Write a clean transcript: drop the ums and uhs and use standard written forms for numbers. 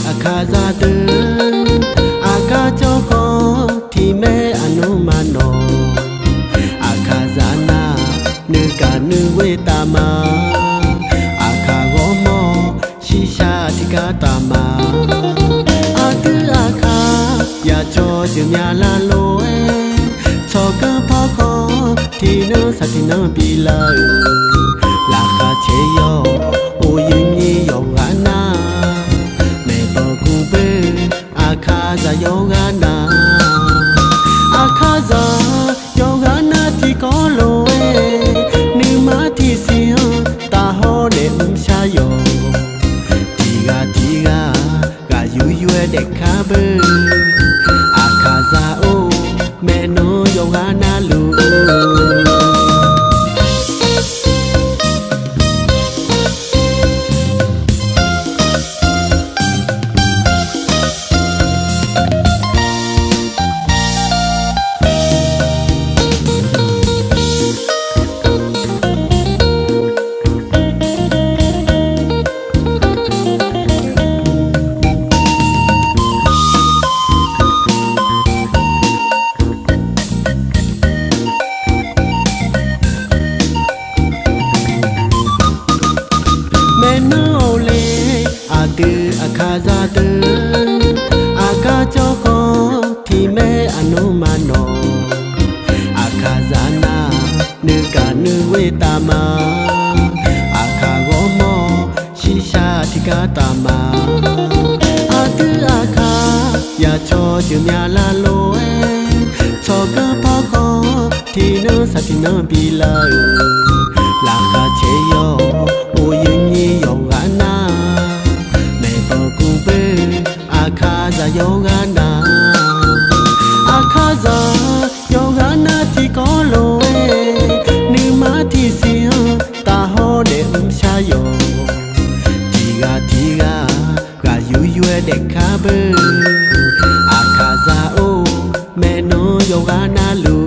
အခါစားတအခါကြောခေါ်ဒီမဲအနုမနောအခါစားနာနေကနုဝေတာမအခါဂောမောရှိရှာတိကတာမအတူအခါရချောချမြလာလိုချောကဖောက်ခေါ်ဒီနုစတိနံပီလာလာခချေယောအိုရင်ကြီးယောငါနာအခါဇာယောဂနာအခါဇာယောဂနာတိကောလိုနိမတိစီယတာဟောတဲ့ရှာယောဒီကယူရွယ်တဲ့ခါဘအခါဇာအိုမဲနိုယောဂနာလူအခါစားတအခါကြောခေါ်ဒီမဲအနုမနောအခါစားနာနေကနုဝေတာမအခါဂောမောရှိရှာတိကတာမအတူအခါရချောချမြလာလိုချောကဖောက်ခေါ်ဒီနုစတိနံပီလာလာခချေယောအိုရင်ကြီးယောငါနာအခါဇာယောဂနာအခါဇာယောဂနာတိကောလိုနိမတိစီယတာဟောတဲ့ရှာယောဒီကယူရွယ်တဲ့ခါဘအခါဇာအိုမဲနိုယောဂနာလူ